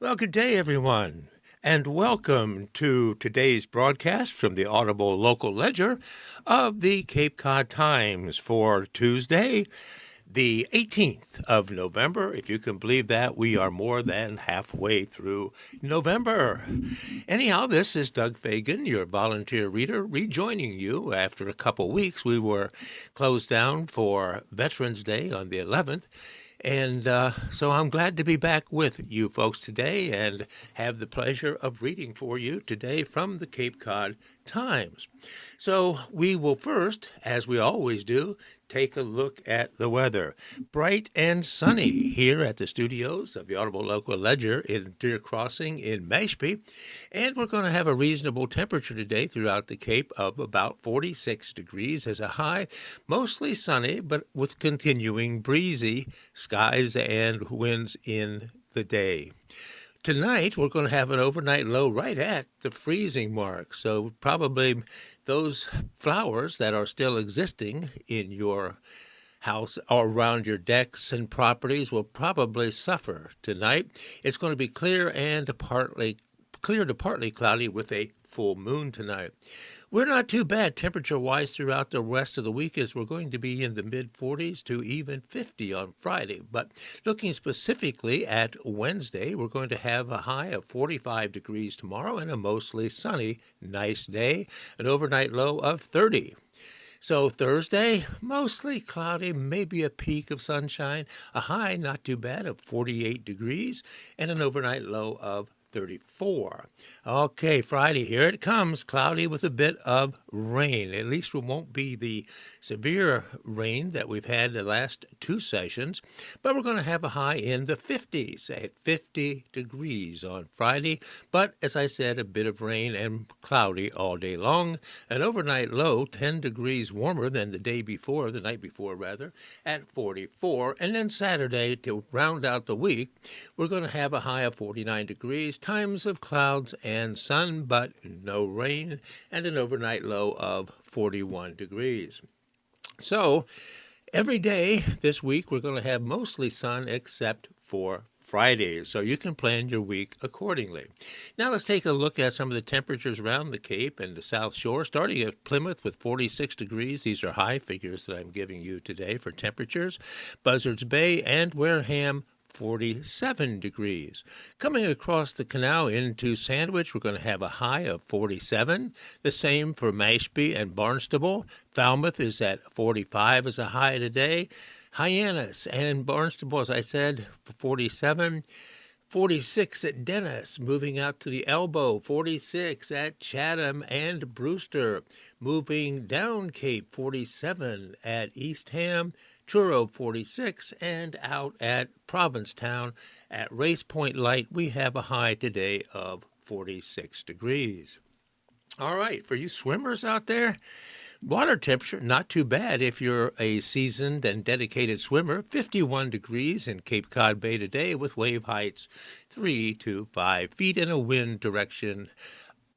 Well, good day, everyone, and welcome to today's broadcast from the Audible Local Ledger of the Cape Cod Times for Tuesday, the 18th of November. If you can believe that, we are more than halfway through November. Anyhow, this is Doug Fagan, your volunteer reader, rejoining you after a couple weeks. We were closed down for Veterans Day on the 11th. And so I'm glad to be back with you folks today and have the pleasure of reading for you today from the Cape Cod Times. So we will first, as we always do, take a look at the weather. Bright and sunny here at the studios of the Audible Local Ledger in Deer Crossing in Mashpee. And we're going to have a reasonable temperature today throughout the Cape of about 46 degrees as a high, mostly sunny, but with continuing breezy skies and winds in the day. Tonight, we're going to have an overnight low right at the freezing mark. So probably those flowers that are still existing in your house or around your decks and properties will probably suffer tonight. It's going to be clear to partly cloudy with a full moon tonight. We're not too bad temperature-wise throughout the rest of the week, as we're going to be in the mid-40s to even 50 on Friday. But looking specifically at Wednesday, we're going to have a high of 45 degrees tomorrow and a mostly sunny, nice day, an overnight low of 30. So Thursday, mostly cloudy, maybe a peak of sunshine, a high not too bad of 48 degrees, and an overnight low of 34. Okay, Friday, here it comes, cloudy with a bit of rain. At least it won't be the severe rain that we've had the last two sessions, but we're going to have a high in the 50s at 50 degrees on Friday. But as I said, a bit of rain and cloudy all day long. An overnight low 10 degrees warmer than the night before rather, at 44. And then Saturday, to round out the week, we're going to have a high of 49 degrees. Times of clouds and sun, but no rain, and an overnight low of 41 degrees. So every day this week we're going to have mostly sun except for Fridays, so you can plan your week accordingly. Now let's take a look at some of the temperatures around the Cape and the South Shore, starting at Plymouth with 46 degrees. These are high figures that I'm giving you today for temperatures. Buzzards Bay and Wareham, 47 degrees. Coming across the canal into Sandwich, we're going to have a high of 47. The same for Mashpee and Barnstable. Falmouth is at 45 as a high today. Hyannis and Barnstable, as I said, 47. 46 at Dennis, moving out to the Elbow. 46 at Chatham and Brewster. Moving down Cape, 47 at Eastham. Truro 46, and out at Provincetown at Race Point Light, we have a high today of 46 degrees. All right, for you swimmers out there, water temperature, not too bad if you're a seasoned and dedicated swimmer. 51 degrees in Cape Cod Bay today with wave heights 3 to 5 feet and a wind direction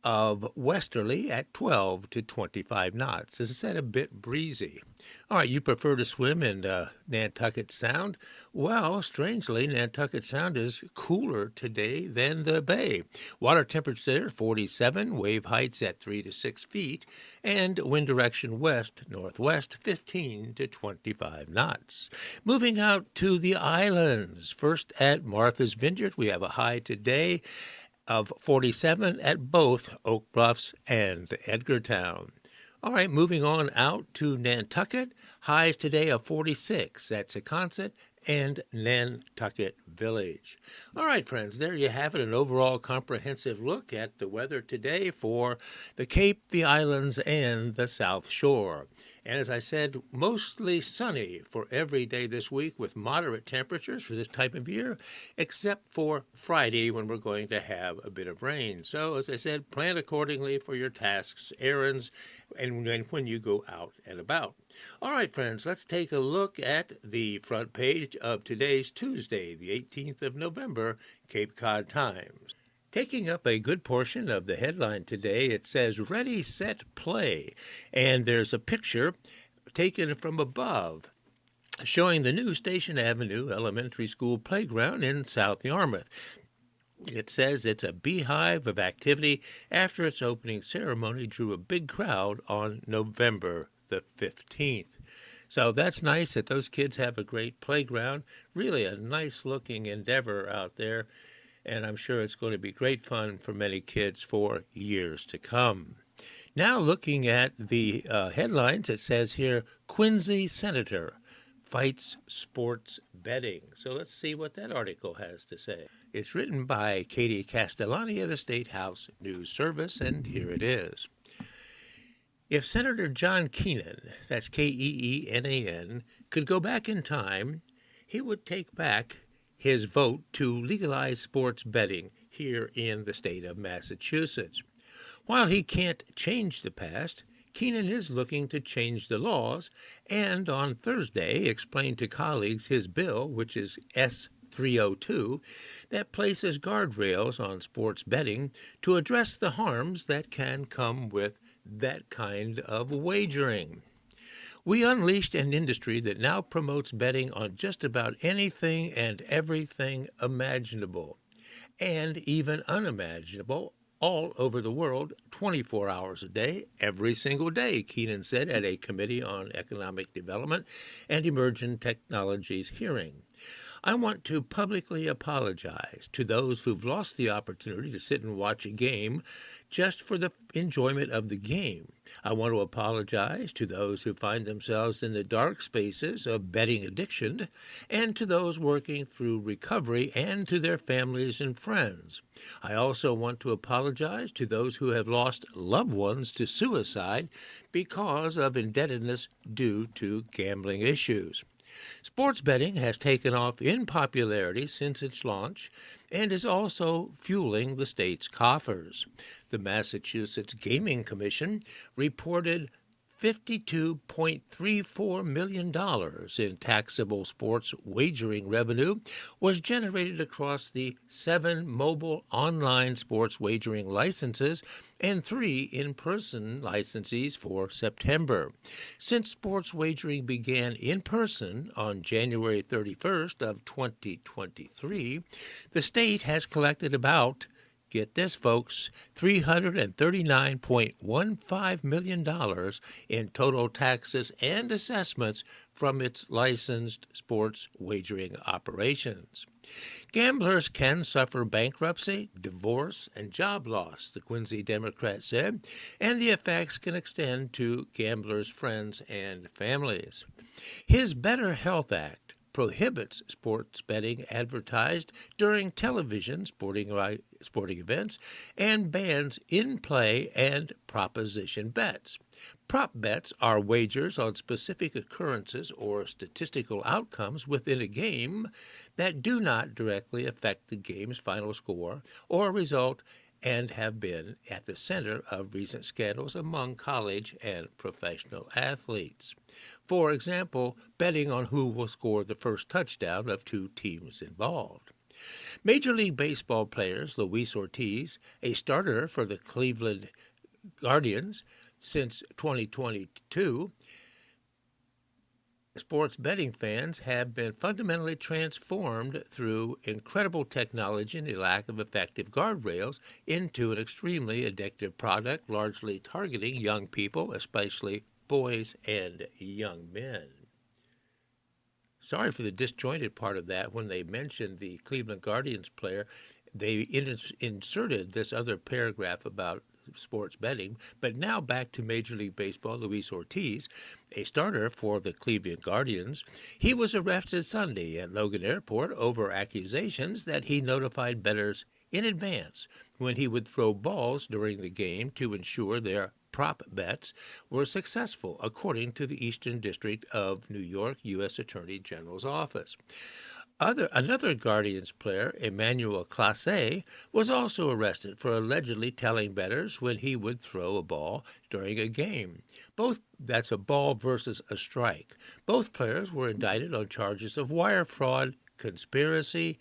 of westerly at 12 to 25 knots. As I said, a bit breezy. All right, you prefer to swim in Nantucket Sound? Well, strangely, Nantucket Sound is cooler today than the bay. Water temperature there, 47, wave heights at 3 to 6 feet, and wind direction west-northwest, 15 to 25 knots. Moving out to the islands. First at Martha's Vineyard, we have a high today of 47 at both Oak Bluffs and Edgartown. All right, moving on out to Nantucket. Highs today of 46 at Secaucet and Nantucket Village. All right, friends, there you have it, an overall comprehensive look at the weather today for the Cape, the islands, and the South Shore. And as I said, mostly sunny for every day this week with moderate temperatures for this type of year, except for Friday when we're going to have a bit of rain. So, as I said, plan accordingly for your tasks, errands, and when you go out and about. All right, friends, let's take a look at the front page of today's Tuesday, the 18th of November, Cape Cod Times. Taking up a good portion of the headline today, it says, Ready, Set, Play. And there's a picture taken from above showing the new Station Avenue Elementary School playground in South Yarmouth. It says it's a beehive of activity after its opening ceremony drew a big crowd on November the 15th. So that's nice that those kids have a great playground. Really a nice looking endeavor out there. And I'm sure it's going to be great fun for many kids for years to come. Now, looking at the headlines, it says here Quincy Senator fights sports betting. So let's see what that article has to say. It's written by Katie Castellani of the State House News Service, and here it is. If Senator John Keenan, that's Keenan, could go back in time, he would take back his vote to legalize sports betting here in the state of Massachusetts. While he can't change the past, Keenan is looking to change the laws and on Thursday explained to colleagues his bill, which is S302, that places guardrails on sports betting to address the harms that can come with that kind of wagering. We unleashed an industry that now promotes betting on just about anything and everything imaginable, and even unimaginable, all over the world, 24 hours a day, every single day, Keenan said at a Committee on Economic Development and Emerging Technologies hearing. I want to publicly apologize to those who've lost the opportunity to sit and watch a game just for the enjoyment of the game. I want to apologize to those who find themselves in the dark spaces of betting addiction, and to those working through recovery, and to their families and friends. I also want to apologize to those who have lost loved ones to suicide because of indebtedness due to gambling issues. Sports betting has taken off in popularity since its launch and is also fueling the state's coffers. The Massachusetts Gaming Commission reported $52.34 million in taxable sports wagering revenue was generated across the 7 mobile online sports wagering licenses and 3 in-person licensees for September. Since sports wagering began in person on January 31st of 2023, the state has collected about, get this, folks, $339.15 million in total taxes and assessments from its licensed sports wagering operations. Gamblers can suffer bankruptcy, divorce, and job loss, the Quincy Democrat said, and the effects can extend to gamblers' friends and families. His Better Health Act prohibits sports betting advertised during television sporting events and bans in-play and proposition bets. Prop bets are wagers on specific occurrences or statistical outcomes within a game that do not directly affect the game's final score or result, and have been at the center of recent scandals among college and professional athletes. For example, betting on who will score the first touchdown of 2 teams involved. Major League Baseball players Luis Ortiz, a starter for the Cleveland Guardians since 2022, sports betting fans have been fundamentally transformed through incredible technology and a lack of effective guardrails into an extremely addictive product, largely targeting young people, especially boys and young men. Sorry for the disjointed part of that. When they mentioned the Cleveland Guardians player, they inserted this other paragraph about sports betting. But now back to Major League Baseball, Luis Ortiz, a starter for the Cleveland Guardians. He was arrested Sunday at Logan Airport over accusations that he notified bettors in advance when he would throw balls during the game to ensure their prop bets were successful, according to the Eastern District of New York U.S. Attorney General's office. Another Guardians player, Emmanuel Clase, was also arrested for allegedly telling bettors when he would throw a ball during a game. That's a ball versus a strike. Both players were indicted on charges of wire fraud, conspiracy,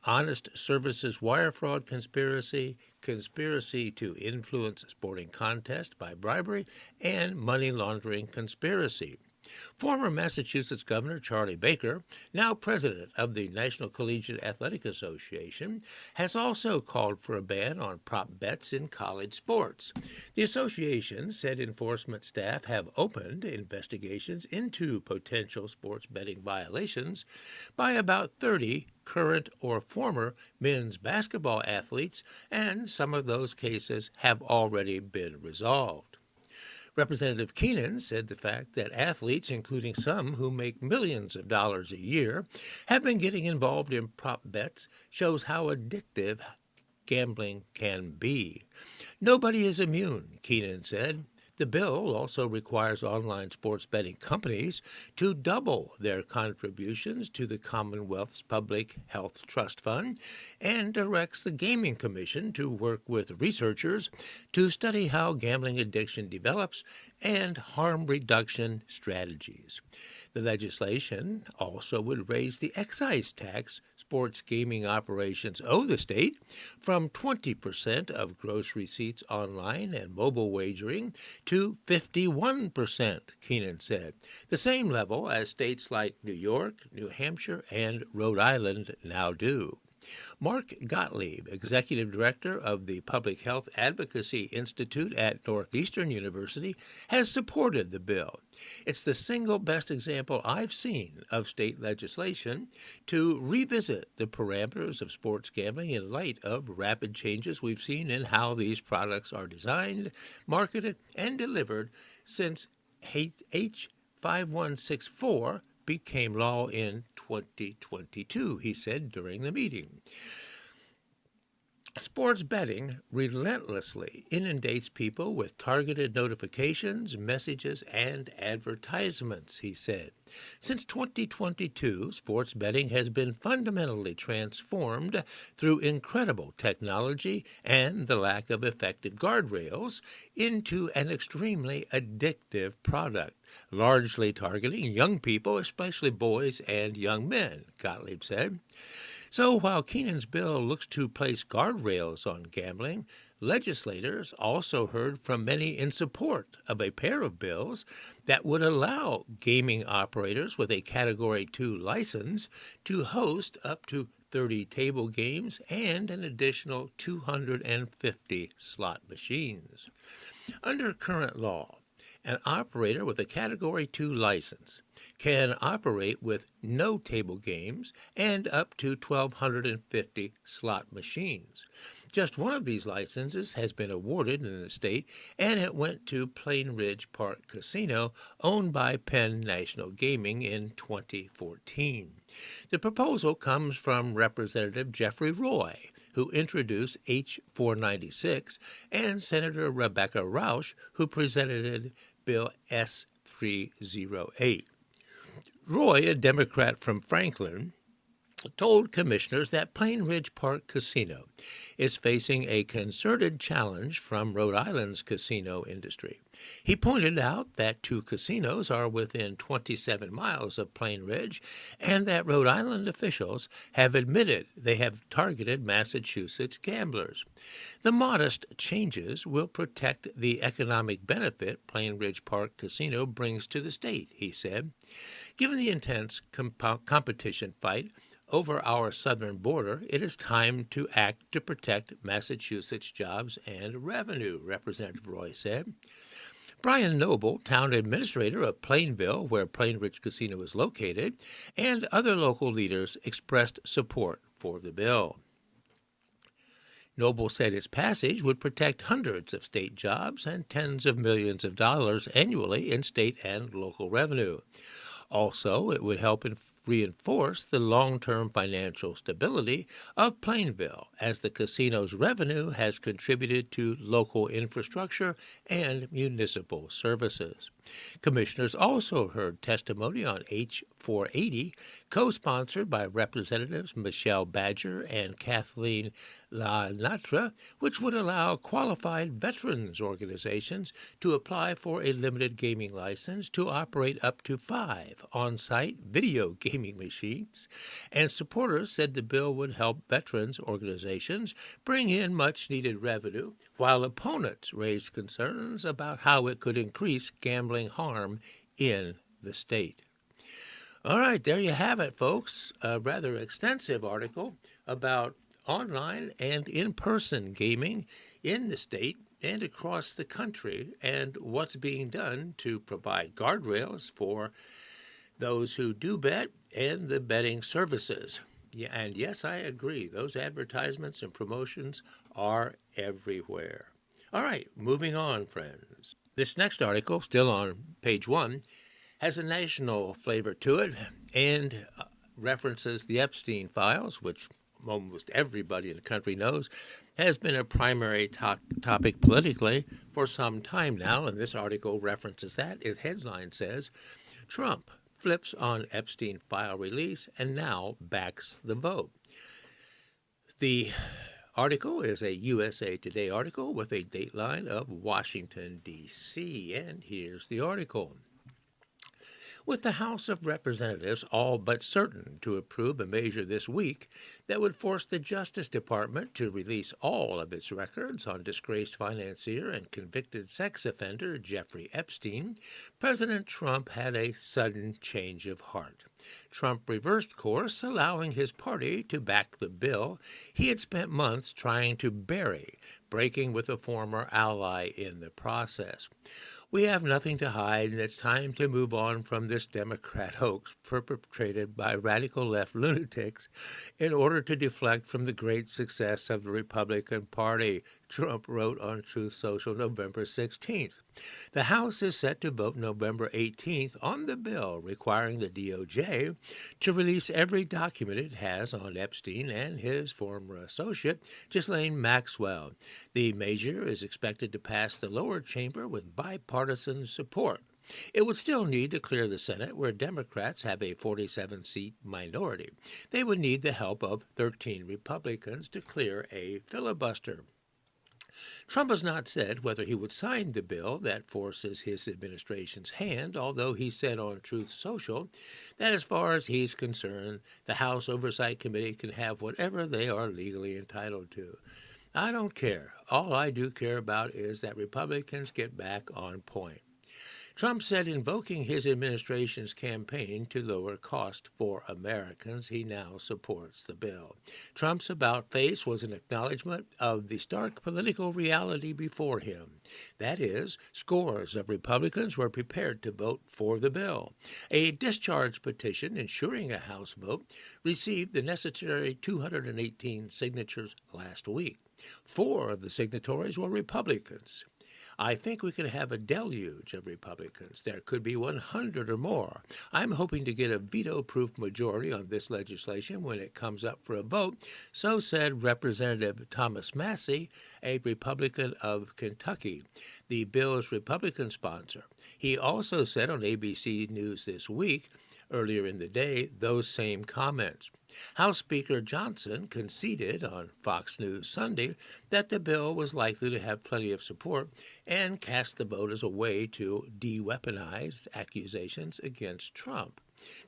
honest services wire fraud conspiracy, conspiracy to influence sporting contest by bribery, and money laundering conspiracy. Former Massachusetts Governor Charlie Baker, now president of the National Collegiate Athletic Association, has also called for a ban on prop bets in college sports. The association said enforcement staff have opened investigations into potential sports betting violations by about 30 current or former men's basketball athletes, and some of those cases have already been resolved. Representative Keenan said the fact that athletes, including some who make millions of dollars a year, have been getting involved in prop bets shows how addictive gambling can be. Nobody is immune, Keenan said. The bill also requires online sports betting companies to double their contributions to the Commonwealth's Public Health Trust Fund and directs the Gaming Commission to work with researchers to study how gambling addiction develops and harm reduction strategies. The legislation also would raise the excise tax sports gaming operations owe the state from 20% of gross receipts online and mobile wagering to 51%, Keenan said, the same level as states like New York, New Hampshire, and Rhode Island now do. Mark Gottlieb, executive director of the Public Health Advocacy Institute at Northeastern University, has supported the bill. It's the single best example I've seen of state legislation to revisit the parameters of sports gambling in light of rapid changes we've seen in how these products are designed, marketed, and delivered since H5164 became law in 2022, he said during the meeting. Sports betting relentlessly inundates people with targeted notifications, messages, and advertisements, he said. Since 2022, sports betting has been fundamentally transformed through incredible technology and the lack of effective guardrails into an extremely addictive product, largely targeting young people, especially boys and young men, Gottlieb said. So while Keenan's bill looks to place guardrails on gambling, legislators also heard from many in support of a pair of bills that would allow gaming operators with a Category 2 license to host up to 30 table games and an additional 250 slot machines. Under current law, an operator with a Category 2 license can operate with no table games and up to 1,250 slot machines. Just one of these licenses has been awarded in the state, and it went to Plainridge Park Casino, owned by Penn National Gaming in 2014. The proposal comes from Representative Jeffrey Roy, who introduced H496, and Senator Rebecca Rausch, who presented Bill S308. Roy, a Democrat from Franklin, told commissioners that Plainridge Park Casino is facing a concerted challenge from Rhode Island's casino industry. He pointed out that two casinos are within 27 miles of Plainridge and that Rhode Island officials have admitted they have targeted Massachusetts gamblers. The modest changes will protect the economic benefit Plainridge Park Casino brings to the state, he said. Given the intense competition fight over our southern border, it is time to act to protect Massachusetts jobs and revenue, Representative Roy said. Brian Noble, town administrator of Plainville, where Plainridge Casino is located, and other local leaders expressed support for the bill. Noble said its passage would protect hundreds of state jobs and tens of millions of dollars annually in state and local revenue. Also, it would help reinforce the long-term financial stability of Plainville, as the casino's revenue has contributed to local infrastructure and municipal services. Commissioners also heard testimony on H480, co-sponsored by Representatives Michelle Badger and Kathleen LaNatra, which would allow qualified veterans organizations to apply for a limited gaming license to operate up to 5 on-site video gaming machines. And supporters said the bill would help veterans organizations bring in much-needed revenue, while opponents raised concerns about how it could increase gambling harm in the state. All right, there you have it, folks. A rather extensive article about online and in-person gaming in the state and across the country and what's being done to provide guardrails for those who do bet and the betting services. Yeah, and yes, I agree. Those advertisements and promotions are everywhere. All right, moving on, friends. This next article, still on page 1, has a national flavor to it and references the Epstein files, which almost everybody in the country knows has been a primary topic politically for some time now. And this article references that. Its headline says, Trump flips on Epstein file release and now backs the vote. The article is a USA Today article with a dateline of Washington, D.C. And here's the article. With the House of Representatives all but certain to approve a measure this week that would force the Justice Department to release all of its records on disgraced financier and convicted sex offender Jeffrey Epstein, President Trump had a sudden change of heart. Trump reversed course, allowing his party to back the bill he had spent months trying to bury, breaking with a former ally in the process. We have nothing to hide, and it's time to move on from this Democrat hoax perpetrated by radical left lunatics in order to deflect from the great success of the Republican Party, Trump wrote on Truth Social November 16th. The House is set to vote November 18th on the bill requiring the DOJ to release every document it has on Epstein and his former associate, Ghislaine Maxwell. The measure is expected to pass the lower chamber with bipartisan support. It would still need to clear the Senate, where Democrats have a 47-seat minority. They would need the help of 13 Republicans to clear a filibuster. Trump has not said whether he would sign the bill that forces his administration's hand, although he said on Truth Social that as far as he's concerned, the House Oversight Committee can have whatever they are legally entitled to. I don't care. All I do care about is that Republicans get back on point. Trump said, invoking his administration's campaign to lower cost for Americans, he now supports the bill. Trump's about-face was an acknowledgement of the stark political reality before him. That is, scores of Republicans were prepared to vote for the bill. A discharge petition ensuring a House vote received the necessary 218 signatures last week. 4 of the signatories were Republicans. I think we could have a deluge of Republicans. There could be 100 or more. I'm hoping to get a veto-proof majority on this legislation when it comes up for a vote, so said Representative Thomas Massie, a Republican of Kentucky, the bill's Republican sponsor. He also said on ABC News This Week, earlier in the day, those same comments. House Speaker Johnson conceded on Fox News Sunday that the bill was likely to have plenty of support and cast the vote as a way to de-weaponize accusations against Trump.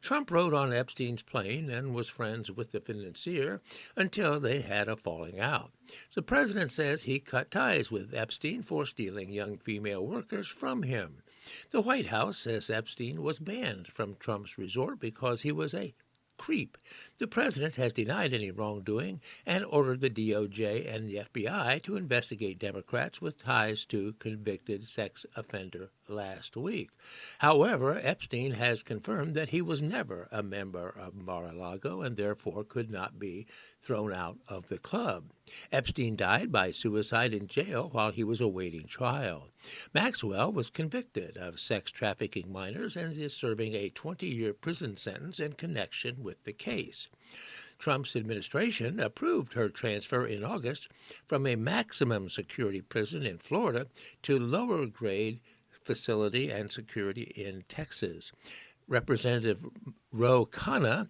Trump rode on Epstein's plane and was friends with the financier until they had a falling out. The president says he cut ties with Epstein for stealing young female workers from him. The White House says Epstein was banned from Trump's resort because he was a creep. The president has denied any wrongdoing and ordered the DOJ and the FBI to investigate Democrats with ties to convicted sex offender last week. However, Epstein has confirmed that he was never a member of Mar-a-Lago and therefore could not be thrown out of the club. Epstein died by suicide in jail while he was awaiting trial. Maxwell was convicted of sex trafficking minors and is serving a 20-year prison sentence in connection with the case. Trump's administration approved her transfer in August from a maximum security prison in Florida to lower grade facility and security in Texas. Representative Ro Khanna,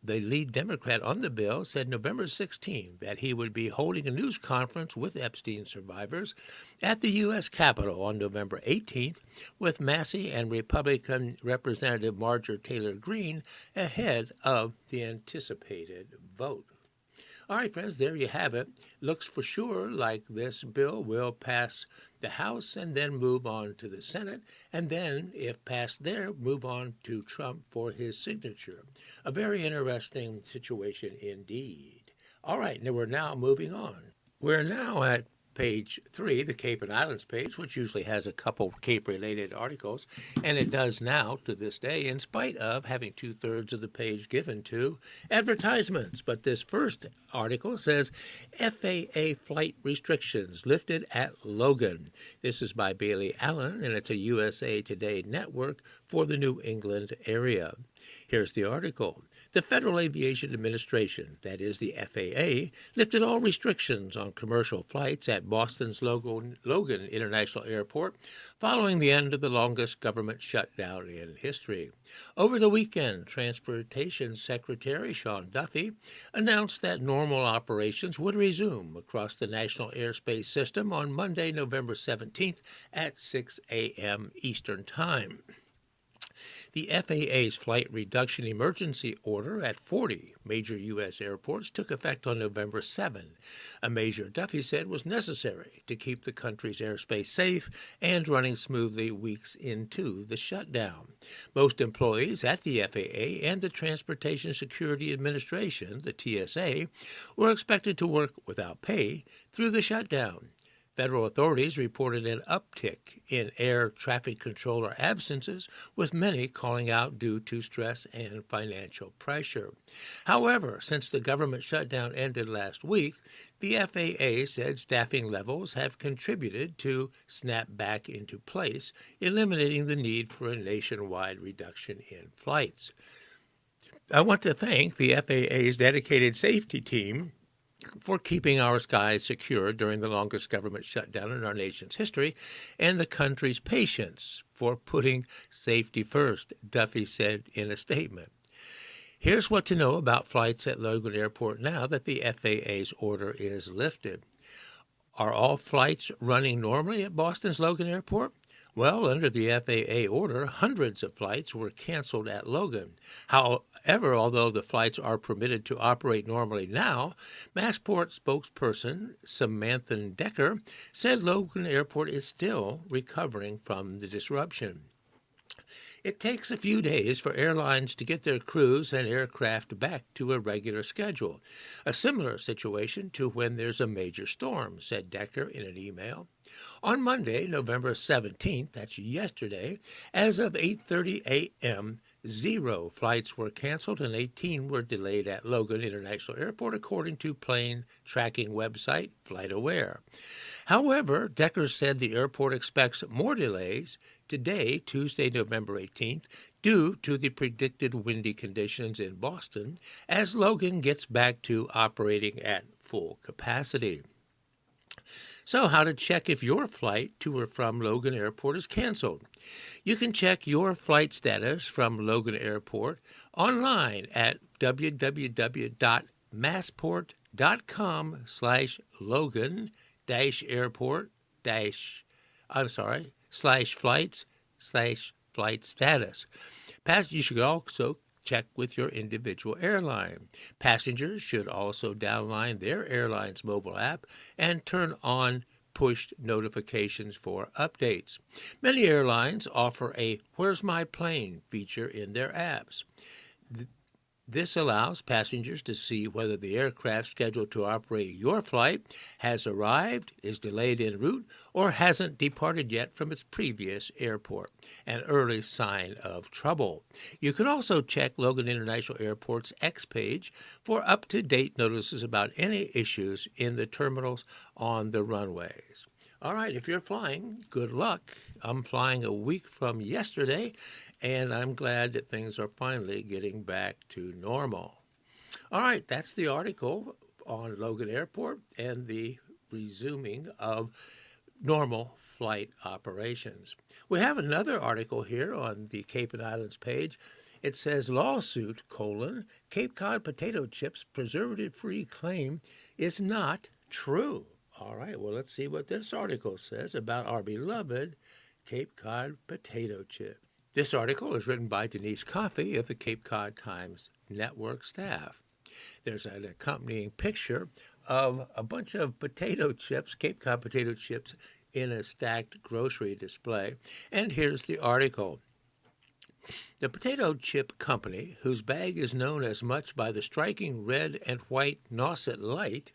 the lead Democrat on the bill, said November 16 that he would be holding a news conference with Epstein survivors at the U.S. Capitol on November 18th with Massie and Republican Representative Marjorie Taylor Greene ahead of the anticipated vote. All right, friends, there you have it. Looks for sure like this bill will pass the House and then move on to the Senate, and then, if passed there, move on to Trump for his signature. A very interesting situation indeed. All right, now we're now moving on. We're now at page 3, the Cape and Islands page, which usually has a couple Cape-related articles, and it does now to this day, in spite of having 2/3 of the page given to advertisements. But this first article says FAA flight restrictions lifted at Logan. This is by Bailey Allen, and it's a USA Today network for the New England area. Here's the article. The Federal Aviation Administration, that is the FAA, lifted all restrictions on commercial flights at Boston's Logan International Airport following the end of the longest government shutdown in history. Over the weekend, Transportation Secretary Sean Duffy announced that normal operations would resume across the national airspace system on Monday, November 17th at 6 a.m. Eastern Time. The FAA's flight reduction emergency order at 40 major U.S. airports took effect on November 7, a measure Duffy said was necessary to keep the country's airspace safe and running smoothly weeks into the shutdown. Most employees at the FAA and the Transportation Security Administration, the TSA, were expected to work without pay through the shutdown. Federal authorities reported an uptick in air traffic controller absences, with many calling out due to stress and financial pressure. However, since the government shutdown ended last week, the FAA said staffing levels have contributed to snap back into place, eliminating the need for a nationwide reduction in flights. I want to thank the FAA's dedicated safety team for keeping our skies secure during the longest government shutdown in our nation's history, and the country's patience for putting safety first, Duffy said in a statement. Here's what to know about flights at Logan Airport now that the FAA's order is lifted. Are all flights running normally at Boston's Logan Airport? Well, under the FAA order, hundreds of flights were canceled at Logan. However, although the flights are permitted to operate normally now, Massport spokesperson Samantha Decker said Logan Airport is still recovering from the disruption. It takes a few days for airlines to get their crews and aircraft back to a regular schedule. A similar situation to when there's a major storm, said Decker in an email. On Monday, November 17th, that's yesterday, as of 8:30 a.m., 0 flights were canceled and 18 were delayed at Logan International Airport, according to plane tracking website FlightAware. However, Decker said the airport expects more delays today, Tuesday, November 18th, due to the predicted windy conditions in Boston as Logan gets back to operating at full capacity. So, how to check if your flight to or from Logan Airport is canceled? You can check your flight status from Logan Airport online at www.massport.com/logan-airport/flights/flight status. You should also check with your individual airline. Passengers should also download their airline's mobile app and turn on push notifications for updates. Many airlines offer a "Where's My Plane" feature in their apps. This allows passengers to see whether the aircraft scheduled to operate your flight has arrived, is delayed en route, or hasn't departed yet from its previous airport, an early sign of trouble. You can also check Logan International Airport's X page for up-to-date notices about any issues in the terminals on the runways. All right, if you're flying, good luck. I'm flying a week from yesterday, and I'm glad that things are finally getting back to normal. All right, that's the article on Logan Airport and the resuming of normal flight operations. We have another article here on the Cape and Islands page. It says, lawsuit, Cape Cod potato chips preservative-free claim is not true. All right, well, let's see what this article says about our beloved Cape Cod potato chip. This article is written by Denise Coffey of the Cape Cod Times Network staff. There's an accompanying picture of a bunch of potato chips, Cape Cod potato chips, in a stacked grocery display. And here's the article. The Potato Chip Company, whose bag is known as much by the striking red and white Nauset Light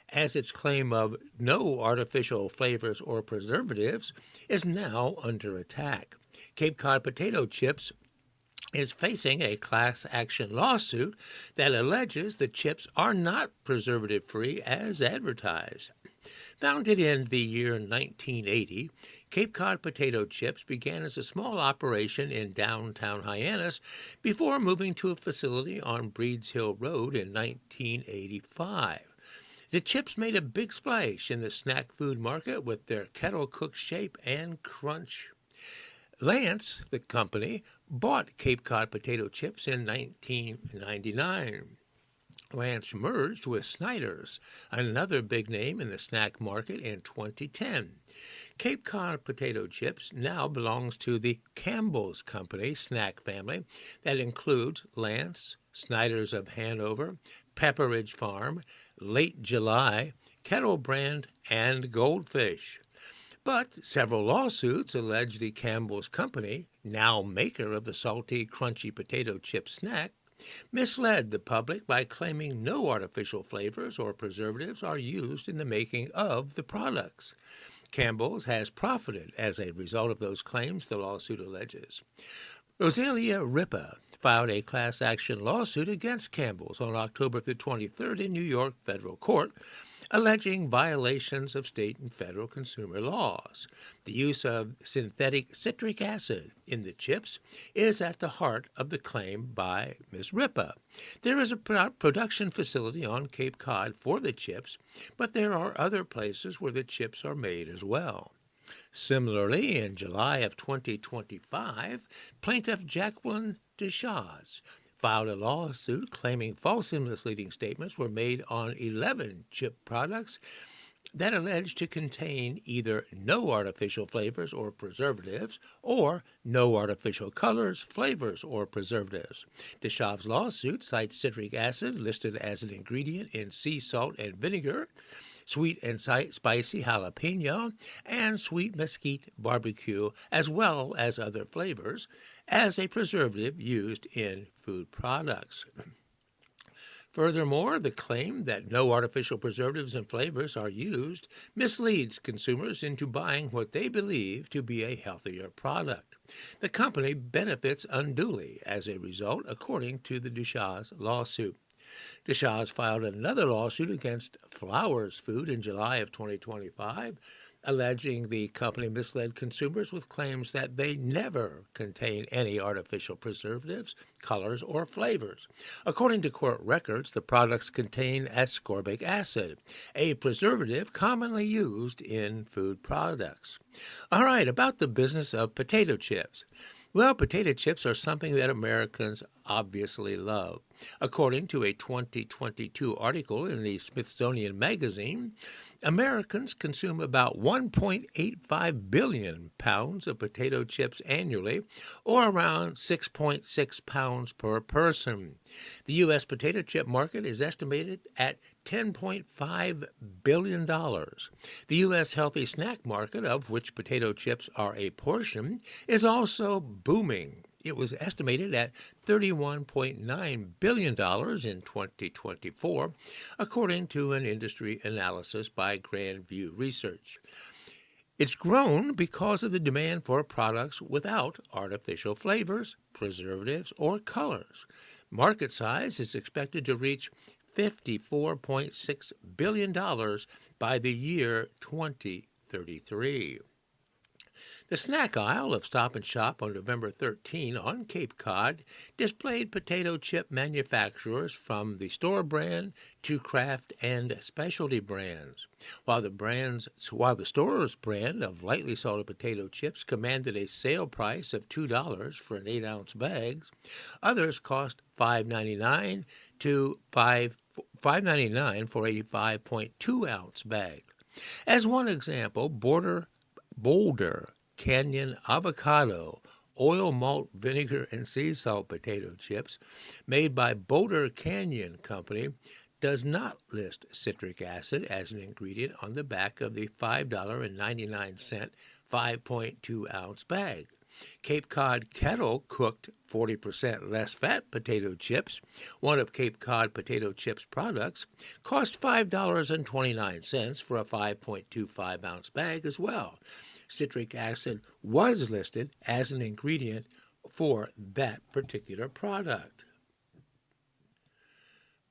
as its claim of no artificial flavors or preservatives, is now under attack. Cape Cod Potato Chips is facing a class action lawsuit that alleges the chips are not preservative-free as advertised. Founded in the year 1980, Cape Cod Potato Chips began as a small operation in downtown Hyannis before moving to a facility on Breeds Hill Road in 1985. The chips made a big splash in the snack food market with their kettle-cooked shape and crunch. Lance, the company, bought Cape Cod Potato Chips in 1999. Lance merged with Snyder's, another big name in the snack market, in 2010. Cape Cod Potato Chips now belongs to the Campbell's Company snack family that includes Lance, Snyder's of Hanover, Pepperidge Farm, Late July, Kettle Brand, and Goldfish. But several lawsuits allege the Campbell's Company, now maker of the salty, crunchy potato chip snack, misled the public by claiming no artificial flavors or preservatives are used in the making of the products. Campbell's has profited as a result of those claims, the lawsuit alleges. Rosalia Ripa filed a class action lawsuit against Campbell's on October the 23rd in New York federal court, alleging violations of state and federal consumer laws. The use of synthetic citric acid in the chips is at the heart of the claim by Ms. Ripa. There is a production facility on Cape Cod for the chips, but there are other places where the chips are made as well. Similarly, in July of 2025, plaintiff Jacqueline Deschaz filed a lawsuit claiming false and misleading statements were made on 11 chip products that alleged to contain either no artificial flavors or preservatives or no artificial colors, flavors, or preservatives. Deschav's lawsuit cites citric acid listed as an ingredient in sea salt and vinegar, sweet and spicy jalapeno, and sweet mesquite barbecue, as well as other flavors, as a preservative used in food products. Furthermore, the claim that no artificial preservatives and flavors are used misleads consumers into buying what they believe to be a healthier product. The company benefits unduly as a result, according to the Deschaz lawsuit. Deschaz filed another lawsuit against Flowers Food in July of 2025, alleging the company misled consumers with claims that they never contain any artificial preservatives, colors, or flavors. According to court records, the products contain ascorbic acid, a preservative commonly used in food products. All right, about the business of potato chips. Well, potato chips are something that Americans obviously love. According to a 2022 article in the Smithsonian Magazine, Americans consume about 1.85 billion pounds of potato chips annually, or around 6.6 pounds per person. The U.S. potato chip market is estimated at $10.5 billion. The U.S. healthy snack market, of which potato chips are a portion, is also booming. It was estimated at $31.9 billion in 2024, according to an industry analysis by Grand View Research. It's grown because of the demand for products without artificial flavors, preservatives, or colors. Market size is expected to reach $54.6 billion by the year 2033. The snack aisle of Stop and Shop on November 13 on Cape Cod displayed potato chip manufacturers from the store brand to craft and specialty brands. While the store's brand of lightly salted potato chips commanded a sale price of $2 for an 8-ounce bag, others cost $5.99 to $5.99 for a 5.2-ounce bag. As one example, Boulder Canyon Avocado oil, malt, vinegar, and sea salt potato chips made by Boulder Canyon Company does not list citric acid as an ingredient on the back of the $5.99 5.2-ounce bag. Cape Cod Kettle cooked 40% less fat potato chips, one of Cape Cod Potato Chips products, cost $5.29 for a 5.25-ounce bag as well. Citric acid was listed as an ingredient for that particular product.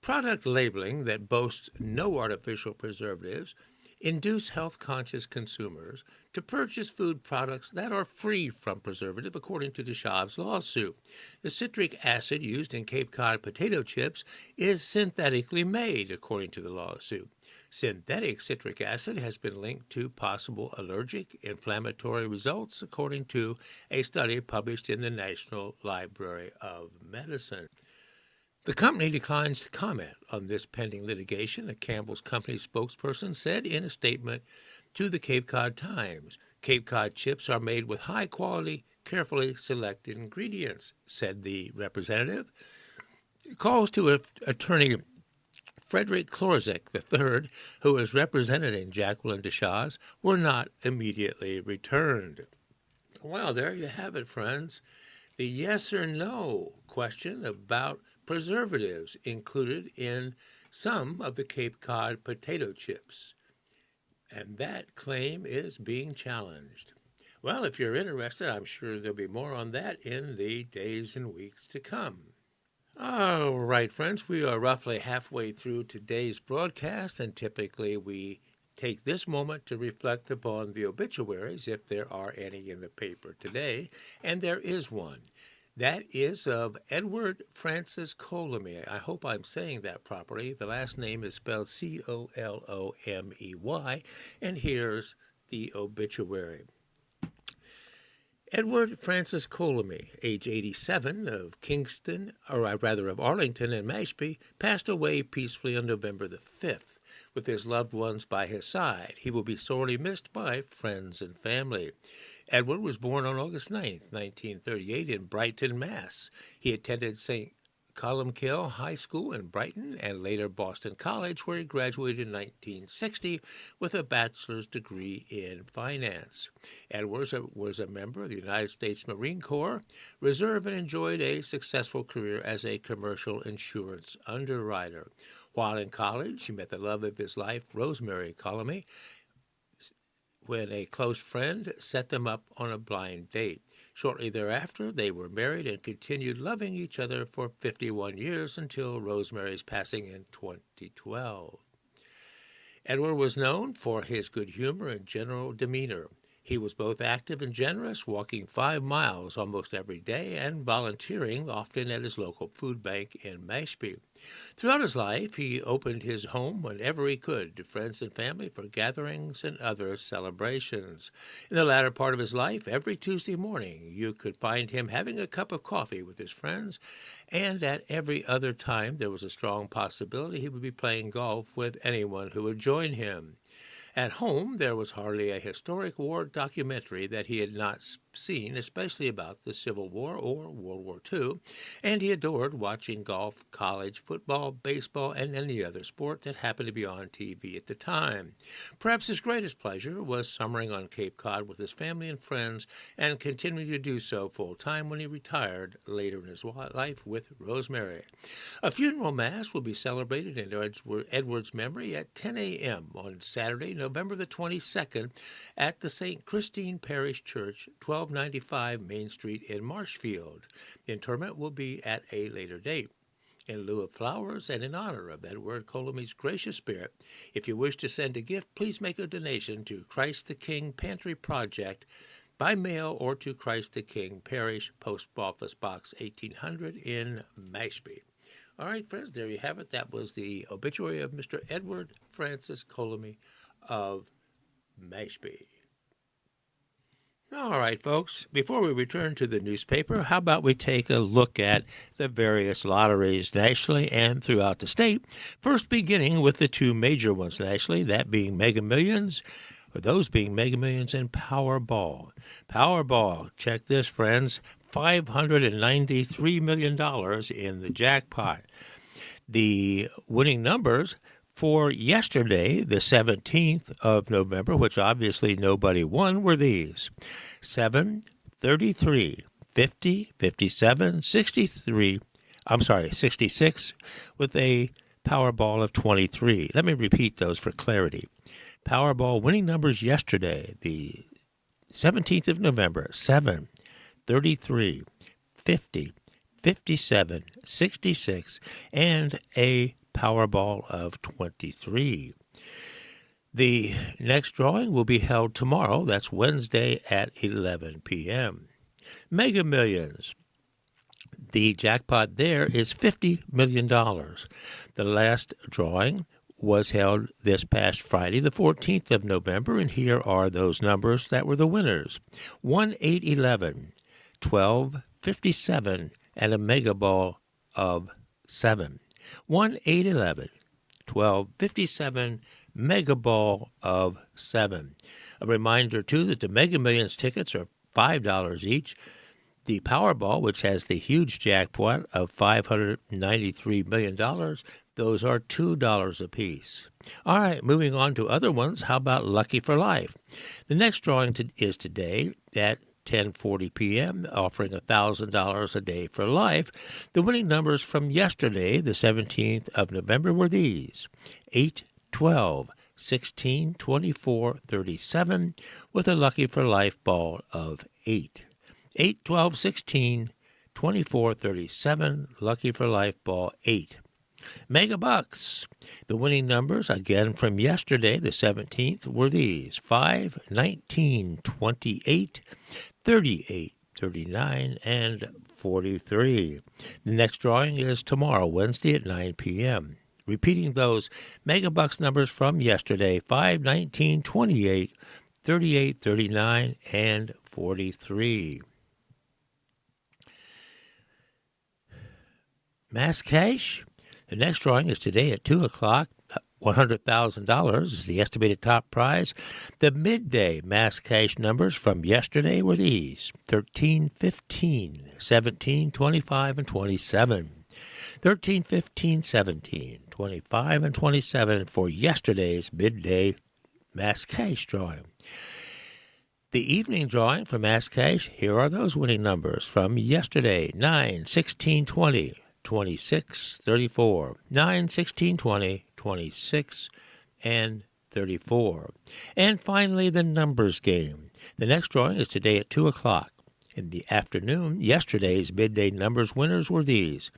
Product labeling that boasts no artificial preservatives induce health-conscious consumers to purchase food products that are free from preservative, according to the Shavs lawsuit. The citric acid used in Cape Cod potato chips is synthetically made, according to the lawsuit. Synthetic citric acid has been linked to possible allergic inflammatory results, according to a study published in the National Library of Medicine. The company declines to comment on this pending litigation, a Campbell's Company spokesperson said in a statement to the Cape Cod Times. Cape Cod chips are made with high-quality, carefully selected ingredients, said the representative. Calls to attorney Frederick Klorzek III, who is representing Jacqueline Deschaz, were not immediately returned. Well, there you have it, friends. The yes or no question about preservatives included in some of the Cape Cod potato chips. And that claim is being challenged. Well, if you're interested, I'm sure there'll be more on that in the days and weeks to come. All right, friends, we are roughly halfway through today's broadcast, and typically we take this moment to reflect upon the obituaries, if there are any in the paper today, and there is one. That is of Edward Francis Colomey. I hope I'm saying that properly. The last name is spelled Colomey, and here's the obituary. Edward Francis Colomey, age 87, of Arlington and Mashpee, passed away peacefully on November the 5th. With his loved ones by his side, he will be sorely missed by friends and family. Edward was born on August 9, 1938, in Brighton, Mass. He attended St. Columbkill High School in Brighton and later Boston College, where he graduated in 1960 with a bachelor's degree in finance. Edwards was a member of the United States Marine Corps Reserve and enjoyed a successful career as a commercial insurance underwriter. While in college, he met the love of his life, Rosemary Colomey, when a close friend set them up on a blind date. Shortly thereafter, they were married and continued loving each other for 51 years until Rosemary's passing in 2012. Edward was known for his good humor and general demeanor. He was both active and generous, walking 5 miles almost every day and volunteering often at his local food bank in Mashpee. Throughout his life, he opened his home whenever he could to friends and family for gatherings and other celebrations. In the latter part of his life, every Tuesday morning, you could find him having a cup of coffee with his friends, and at every other time, there was a strong possibility he would be playing golf with anyone who would join him. At home, there was hardly a historic war documentary that he had not seen, especially about the Civil War or World War II, and he adored watching golf, college football, baseball, and any other sport that happened to be on TV at the time. Perhaps his greatest pleasure was summering on Cape Cod with his family and friends, and continuing to do so full-time when he retired later in his life with Rosemary. A funeral mass will be celebrated in Edward's memory at 10 a.m. on Saturday, November the 22nd, at the St. Christine Parish Church, 1295 Main Street in Marshfield. The interment will be at a later date. In lieu of flowers and in honor of Edward Colomey's gracious spirit, if you wish to send a gift, please make a donation to Christ the King Pantry Project by mail or to Christ the King Parish, Post Office Box 1800 in Mashpee. All right, friends, there you have it. That was the obituary of Mr. Edward Francis Colomey of Mashpee. All right, folks, before we return to the newspaper, how about we take a look at the various lotteries nationally and throughout the state, first beginning with the two major ones nationally, that being Mega Millions, or those being Mega Millions and Powerball. Powerball, check this, friends, $593 million in the jackpot. The winning numbers for yesterday, the 17th of November, which obviously nobody won, were these: 7, 33, 50, 57, 66, with a Powerball of 23. Let me repeat those for clarity. Powerball winning numbers yesterday, the 17th of November: 7, 33, 50, 57, 66, and a Powerball of 23. The next drawing will be held tomorrow. That's Wednesday at 11 p.m. Mega Millions. The jackpot there is $50 million. The last drawing was held this past Friday, the 14th of November, and here are those numbers that were the winners: 1, 8, 11, 12, 57, and a mega ball of 7. 1, 8, 11, 12, 57, mega ball of 7. A reminder, too, that the Mega Millions tickets are $5 each. The Powerball, which has the huge jackpot of $593 million, those are $2 apiece. All right, moving on to other ones. How about Lucky for Life? The next drawing is today at 10:40 p.m., offering $1,000 a day for life. The winning numbers from yesterday, the 17th of November, were these: 8, 12, 16, 24, 37, with a Lucky for Life ball of 8. 8, 12, 16, 24, 37, Lucky for Life ball 8. Mega Bucks. The winning numbers, again from yesterday, the 17th, were these: 5, 19, 28, 38, 39, and 43. The next drawing is tomorrow, Wednesday at 9 p.m. Repeating those Mega Bucks numbers from yesterday: 5, 19, 28, 38, 39, and 43. Mass Cash. The next drawing is today at 2 o'clock. $100,000 is the estimated top prize. The midday Mass Cash numbers from yesterday were these: 13, 15, 17, 25, and 27. 13, 15, 17, 25, and 27 for yesterday's midday Mass Cash drawing. The evening drawing for Mass Cash, here are those winning numbers from yesterday: 9, 16, 20, 26, 34, 9, 16, 20, 26, and 34. And finally, the numbers game. The next drawing is today at 2 o'clock. In the afternoon, yesterday's midday numbers winners were these: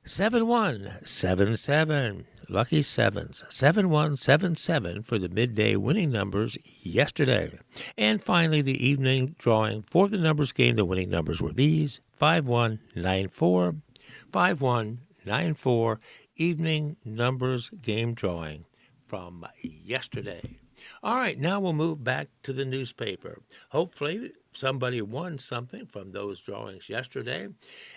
7177, lucky sevens, 7177 for the midday winning numbers yesterday. And finally, the evening drawing for the numbers game, the winning numbers were these: 5194, 5194, evening numbers game drawing from yesterday. All right, now we'll move back to the newspaper. Hopefully somebody won something from those drawings yesterday.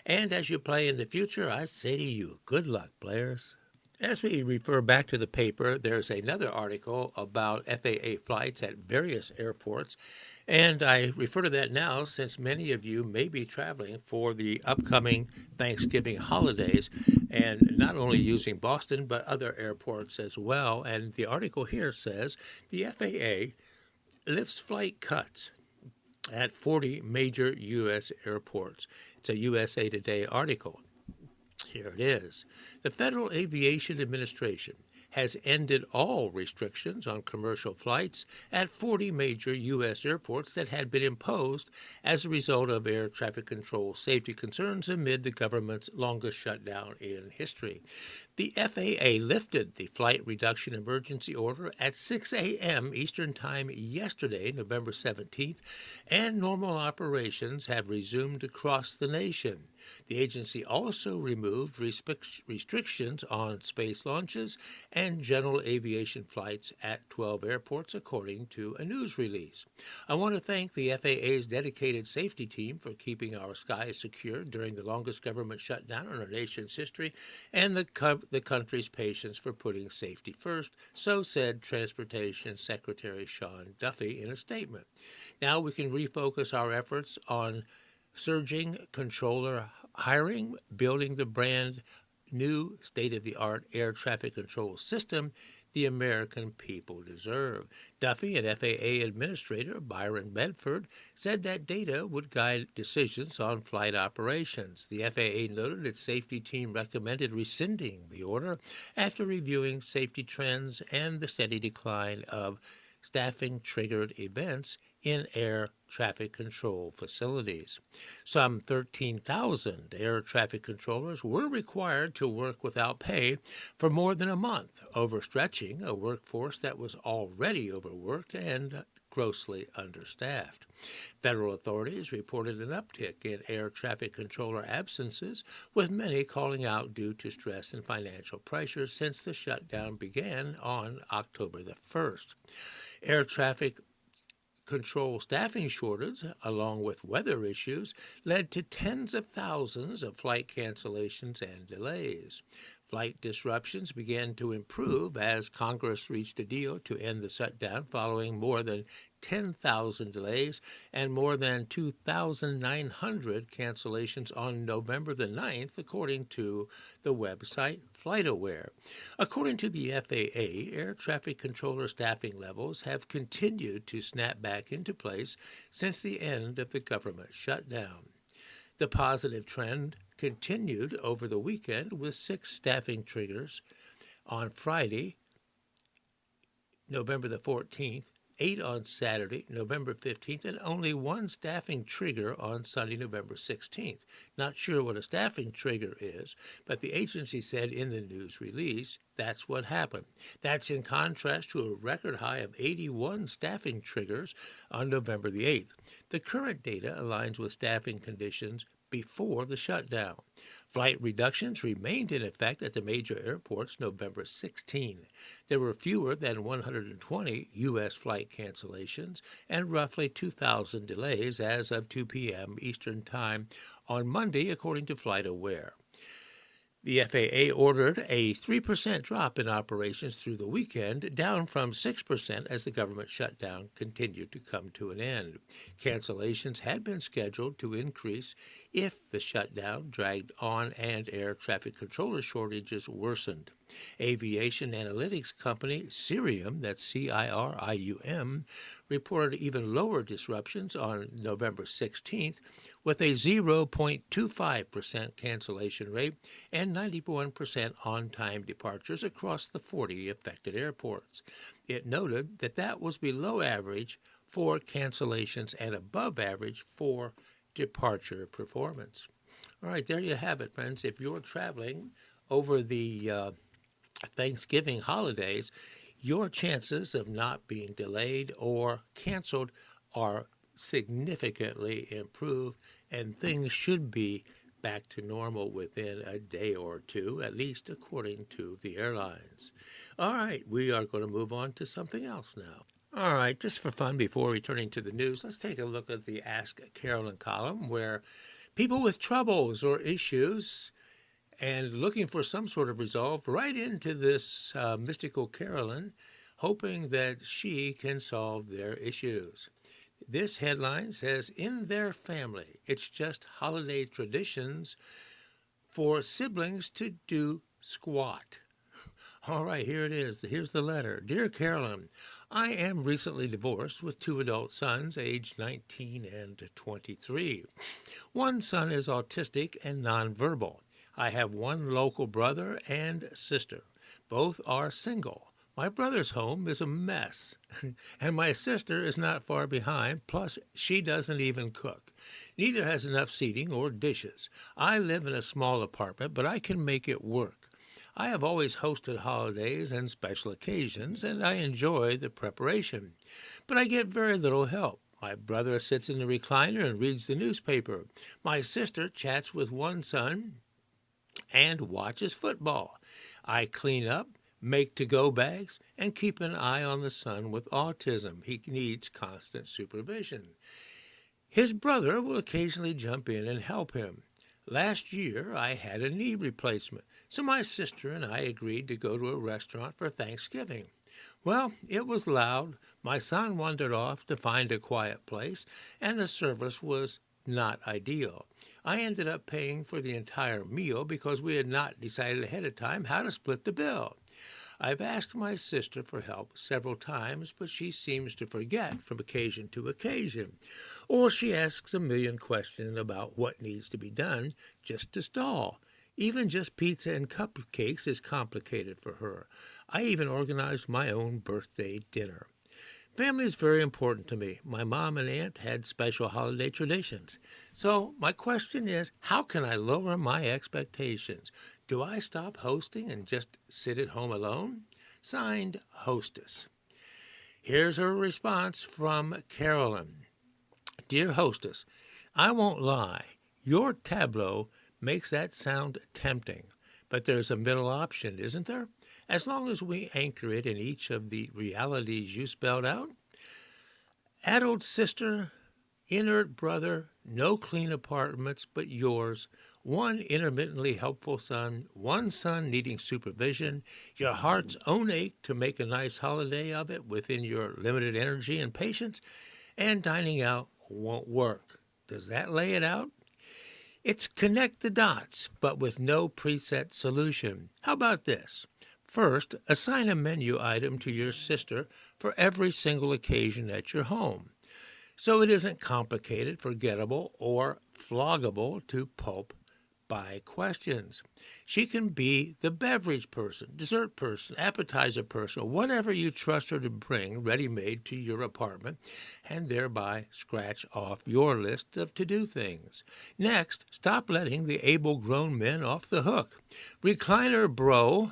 And as you play in the future, I say to you, good luck, players. As we refer back to the paper, there's another article about FAA flights at various airports. And I refer to that now since many of you may be traveling for the upcoming Thanksgiving holidays, and not only using Boston, but other airports as well. And the article here says the FAA lifts flight cuts at 40 major U.S. airports. It's a USA Today article. Here it is. The Federal Aviation Administration has ended all restrictions on commercial flights at 40 major U.S. airports that had been imposed as a result of air traffic control safety concerns amid the government's longest shutdown in history. The FAA lifted the flight reduction emergency order at 6 a.m. Eastern Time yesterday, November 17th, and normal operations have resumed across the nation. The agency also removed restrictions on space launches and general aviation flights at 12 airports, according to a news release. I want to thank the FAA's dedicated safety team for keeping our skies secure during the longest government shutdown in our nation's history, and the country's patience for putting safety first, so said Transportation Secretary Sean Duffy in a statement. Now we can refocus our efforts on surging controller hiring, building the brand new state-of-the-art air traffic control system the American people deserve. Duffy and FAA Administrator Byron Bedford said that data would guide decisions on flight operations. The FAA noted its safety team recommended rescinding the order after reviewing safety trends and the steady decline of staffing-triggered events in air traffic control facilities. Some 13,000 air traffic controllers were required to work without pay for more than a month, overstretching a workforce that was already overworked and grossly understaffed. Federal authorities reported an uptick in air traffic controller absences, with many calling out due to stress and financial pressures since the shutdown began on October the 1st. Air traffic control staffing shortage, along with weather issues, led to tens of thousands of flight cancellations and delays. Flight disruptions began to improve as Congress reached a deal to end the shutdown following more than 10,000 delays and more than 2,900 cancellations on November the 9th, according to the website FlightAware. According to the FAA, air traffic controller staffing levels have continued to snap back into place since the end of the government shutdown. The positive trend continued over the weekend with 6 staffing triggers on Friday, November the 14th, 8 on Saturday, November 15th, and only 1 staffing trigger on Sunday, November 16th. Not sure what a staffing trigger is, but the agency said in the news release that's what happened. That's in contrast to a record high of 81 staffing triggers on November the 8th. The current data aligns with staffing conditions before the shutdown. Flight reductions remained in effect at the major airports November 16. There were fewer than 120 U.S. flight cancellations and roughly 2,000 delays as of 2 p.m. Eastern Time on Monday, according to FlightAware. The FAA ordered a 3% drop in operations through the weekend, down from 6% as the government shutdown continued to come to an end. Cancellations had been scheduled to increase if the shutdown dragged on and air traffic controller shortages worsened. Aviation analytics company Cirium, that's CIRIUM, reported even lower disruptions on November 16th, with a 0.25% cancellation rate and 91% on-time departures across the 40 affected airports. It noted that that was below average for cancellations and above average for departure performance. All right, there you have it, friends. If you're traveling over the Thanksgiving holidays, your chances of not being delayed or canceled are significantly improved, and things should be back to normal within a day or two, at least according to the airlines. All right, we are going to move on to something else now. All right, just for fun, before returning to the news, let's take a look at the Ask Carolyn column, where people with troubles or issues and looking for some sort of resolve write into this mystical Carolyn, hoping that she can solve their issues. This headline says, in their family, it's just holiday traditions for siblings to do squat. All right, here it is. Here's the letter. Dear Carolyn, I am recently divorced with 2 adult sons, aged 19 and 23. One son is autistic and nonverbal. I have 1 local brother and sister. Both are single. My brother's home is a mess, and my sister is not far behind, plus she doesn't even cook. Neither has enough seating or dishes. I live in a small apartment, but I can make it work. I have always hosted holidays and special occasions, and I enjoy the preparation. But I get very little help. My brother sits in the recliner and reads the newspaper. My sister chats with 1 son and watches football. I clean up, make to-go bags, and keep an eye on the son with autism. He needs constant supervision. His brother will occasionally jump in and help him. Last year, I had a knee replacement, so my sister and I agreed to go to a restaurant for Thanksgiving. Well, it was loud. My son wandered off to find a quiet place, and the service was not ideal. I ended up paying for the entire meal because we had not decided ahead of time how to split the bill. I've asked my sister for help several times, but she seems to forget from occasion to occasion. Or she asks a million questions about what needs to be done just to stall. Even just pizza and cupcakes is complicated for her. I even organized my own birthday dinner. Family is very important to me. My mom and aunt had special holiday traditions. So my question is, how can I lower my expectations? Do I stop hosting and just sit at home alone? Signed, Hostess. Here's her response from Carolyn. Dear Hostess, I won't lie. Your tableau makes that sound tempting. But there's a middle option, isn't there? As long as we anchor it in each of the realities you spelled out. Adult sister, inert brother, no clean apartments but yours, one intermittently helpful son, one son needing supervision, your heart's own ache to make a nice holiday of it within your limited energy and patience, and dining out won't work. Does that lay it out? It's connect the dots, but with no preset solution. How about this? First, assign a menu item to your sister for every single occasion at your home, so it isn't complicated, forgettable, or floggable to pulp by questions. She can be the beverage person, dessert person, appetizer person, whatever you trust her to bring ready-made to your apartment, and thereby scratch off your list of to-do things. Next, stop letting the able-grown men off the hook. Recliner bro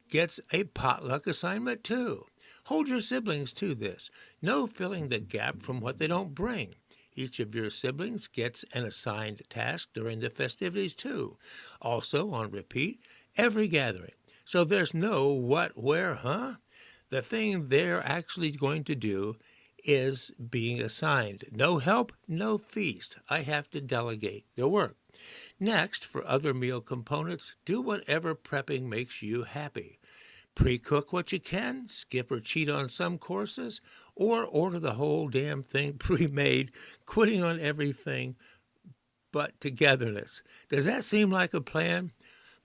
gets a potluck assignment too. Hold your siblings to this. No filling the gap from what they don't bring. Each of your siblings gets an assigned task during the festivities too. Also on repeat, every gathering. So there's no what, where, huh? The thing they're actually going to do is being assigned. No help, no feast. I have to delegate the work. Next, for other meal components, do whatever prepping makes you happy. Pre-cook what you can, skip or cheat on some courses, or order the whole damn thing pre-made, quitting on everything but togetherness. Does that seem like a plan?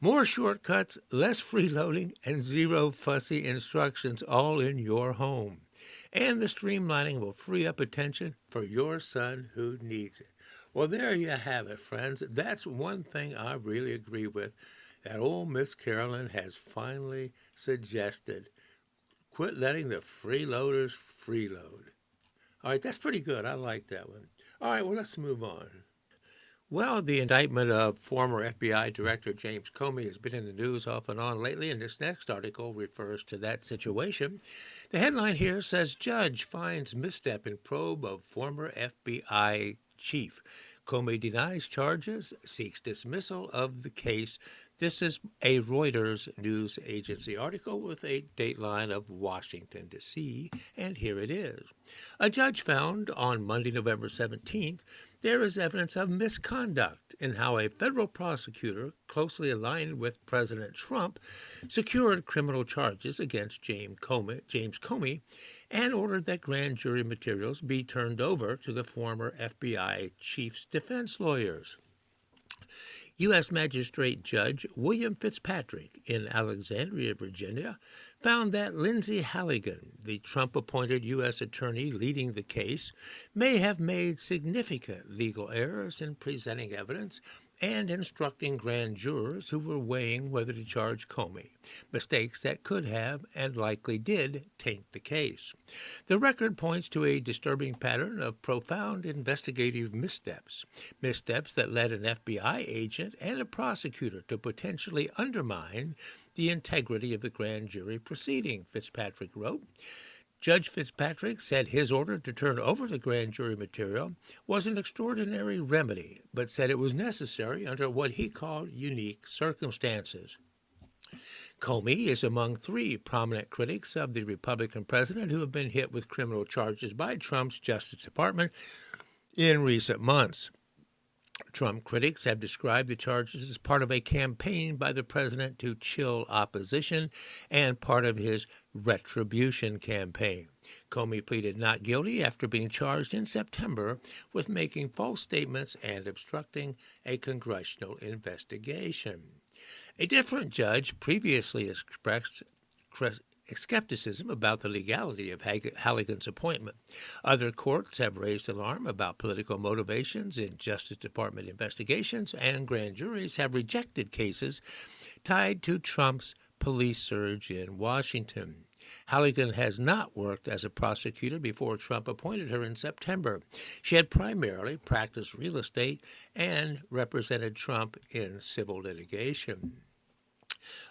More shortcuts, less freeloading, and zero fussy instructions all in your home. And the streamlining will free up attention for your son who needs it. Well, there you have it, friends. That's one thing I really agree with. That old Miss Carolyn has finally suggested. Quit letting the freeloaders freeload. All right, that's pretty good. I like that one. All right, well, let's move on. Well, the indictment of former FBI Director James Comey has been in the news off and on lately, and this next article refers to that situation. The headline here says, Judge finds misstep in probe of former FBI chief. Comey denies charges, seeks dismissal of the case. This is a Reuters news agency article with a dateline of Washington, D.C., and here it is. A judge found on Monday, November 17th, there is evidence of misconduct in how a federal prosecutor closely aligned with President Trump secured criminal charges against James Comey, and ordered that grand jury materials be turned over to the former FBI chief's defense lawyers. U.S. Magistrate Judge William Fitzpatrick in Alexandria, Virginia, found that Lindsay Halligan, the Trump-appointed U.S. attorney leading the case, may have made significant legal errors in presenting evidence and instructing grand jurors who were weighing whether to charge Comey, mistakes that could have and likely did taint the case. The record points to a disturbing pattern of profound investigative missteps that led an FBI agent and a prosecutor to potentially undermine the integrity of the grand jury proceeding, Fitzpatrick wrote. Judge Fitzpatrick said his order to turn over the grand jury material was an extraordinary remedy, but said it was necessary under what he called unique circumstances. Comey is among three prominent critics of the Republican president who have been hit with criminal charges by Trump's Justice Department in recent months. Trump critics have described the charges as part of a campaign by the president to chill opposition and part of his retribution campaign. Comey pleaded not guilty after being charged in September with making false statements and obstructing a congressional investigation. A different judge previously expressed skepticism about the legality of Halligan's appointment. Other courts have raised alarm about political motivations in Justice Department investigations, and grand juries have rejected cases tied to Trump's police surge in Washington. Halligan has not worked as a prosecutor before Trump appointed her in September. She had primarily practiced real estate and represented Trump in civil litigation.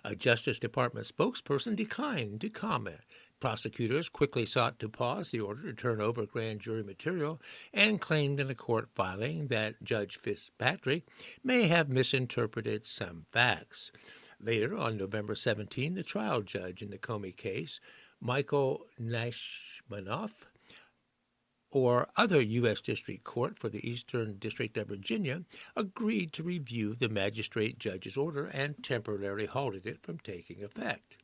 A Justice Department spokesperson declined to comment. Prosecutors quickly sought to pause the order to turn over grand jury material and claimed in a court filing that Judge Fitzpatrick may have misinterpreted some facts. Later, on November 17, the trial judge in the Comey case, Michael Nashmanoff, or other U.S. District Court for the Eastern District of Virginia, agreed to review the magistrate judge's order and temporarily halted it from taking effect.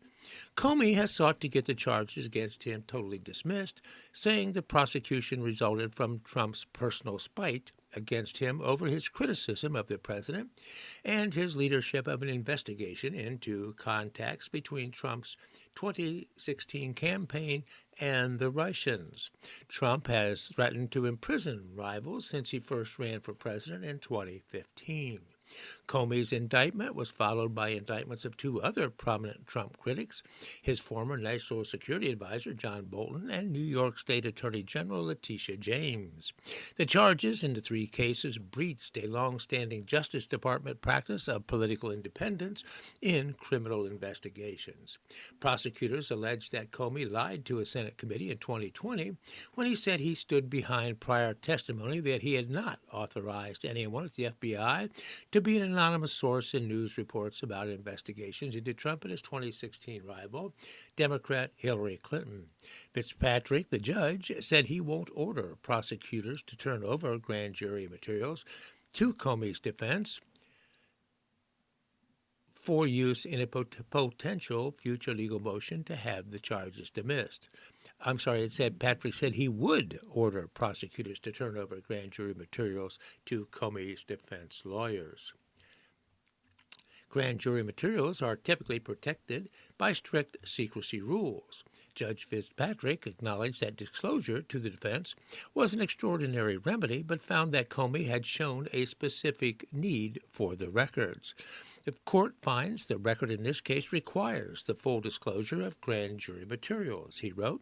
Comey has sought to get the charges against him totally dismissed, saying the prosecution resulted from Trump's personal spite against him over his criticism of the president and his leadership of an investigation into contacts between Trump's 2016 campaign and the Russians. Trump has threatened to imprison rivals since he first ran for president in 2015. Comey's indictment was followed by indictments of two other prominent Trump critics, his former National Security Advisor John Bolton and New York State Attorney General Letitia James. The charges in the three cases breached a long-standing Justice Department practice of political independence in criminal investigations. Prosecutors alleged that Comey lied to a Senate committee in 2020 when he said he stood behind prior testimony that he had not authorized anyone at the FBI to be an anonymous source in news reports about investigations into Trump and his 2016 rival, Democrat Hillary Clinton. Fitzpatrick, the judge, said he won't order prosecutors to turn over grand jury materials to Comey's defense for use in a potential future legal motion to have the charges dismissed. Patrick said he would order prosecutors to turn over grand jury materials to Comey's defense lawyers. Grand jury materials are typically protected by strict secrecy rules. Judge Fitzpatrick acknowledged that disclosure to the defense was an extraordinary remedy, but found that Comey had shown a specific need for the records. The court finds the record in this case requires the full disclosure of grand jury materials, he wrote.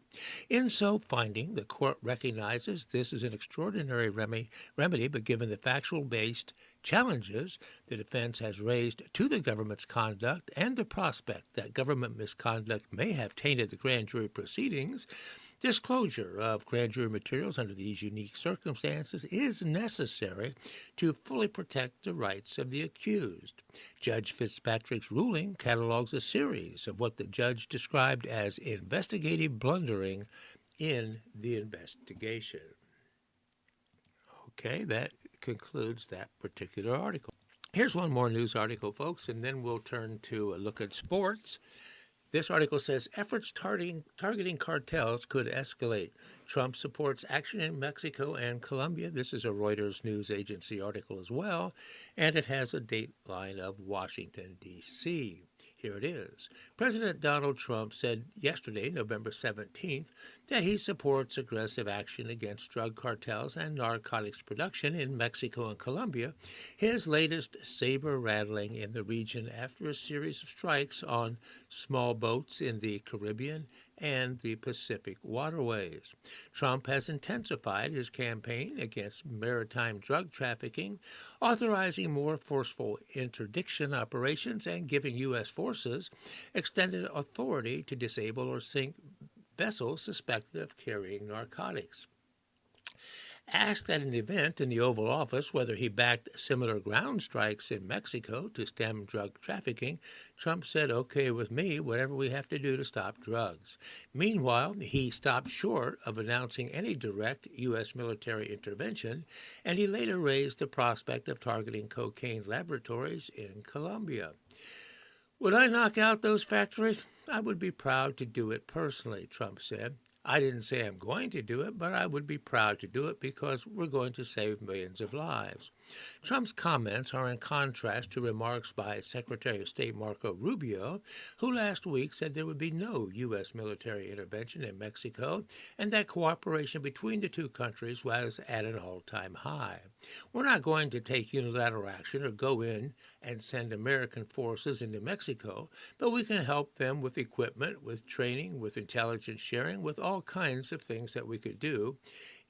In so finding, the court recognizes this is an extraordinary remedy, but given the factual-based challenges the defense has raised to the government's conduct and the prospect that government misconduct may have tainted the grand jury proceedings, disclosure of grand jury materials under these unique circumstances is necessary to fully protect the rights of the accused. Judge Fitzpatrick's ruling catalogs a series of what the judge described as investigative blundering in the investigation. Okay, that concludes that particular article. Here's one more news article, folks, and then we'll turn to a look at sports. This article says efforts targeting cartels could escalate. Trump supports action in Mexico and Colombia. This is a Reuters news agency article as well, and it has a dateline of Washington, D.C. Here it is. President Donald Trump said yesterday, November 17th, that he supports aggressive action against drug cartels and narcotics production in Mexico and Colombia, his latest saber-rattling in the region after a series of strikes on small boats in the Caribbean and the Pacific waterways. Trump has intensified his campaign against maritime drug trafficking, authorizing more forceful interdiction operations and giving U.S. forces extended authority to disable or sink vessels suspected of carrying narcotics. Asked at an event in the Oval Office whether he backed similar ground strikes in Mexico to stem drug trafficking, Trump said, "Okay with me, whatever we have to do to stop drugs." Meanwhile, he stopped short of announcing any direct U.S. military intervention, and he later raised the prospect of targeting cocaine laboratories in Colombia. "Would I knock out those factories? I would be proud to do it personally," Trump said. I didn't say I'm going to do it, but I would be proud to do it because we're going to save millions of lives. Trump's comments are in contrast to remarks by Secretary of State Marco Rubio, who last week said there would be no U.S. military intervention in Mexico and that cooperation between the two countries was at an all-time high. We're not going to take unilateral action or go in and send American forces into Mexico, but we can help them with equipment, with training, with intelligence sharing, with all kinds of things that we could do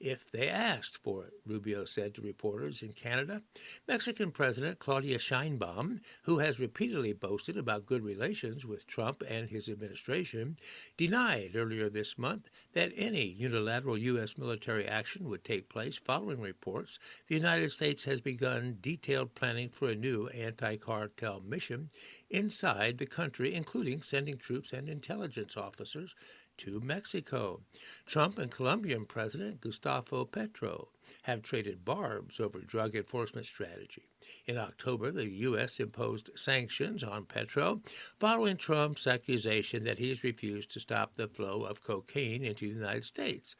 if they asked for it, Rubio said to reporters in Canada. Mexican President Claudia Sheinbaum, who has repeatedly boasted about good relations with Trump and his administration, denied earlier this month that any unilateral U.S. military action would take place following reports the United States has begun detailed planning for a new anti-cartel mission inside the country, including sending troops and intelligence officers to Mexico. Trump and Colombian President Gustavo Petro have traded barbs over drug enforcement strategy. In October, the U.S. imposed sanctions on Petro following Trump's accusation that he's refused to stop the flow of cocaine into the United States.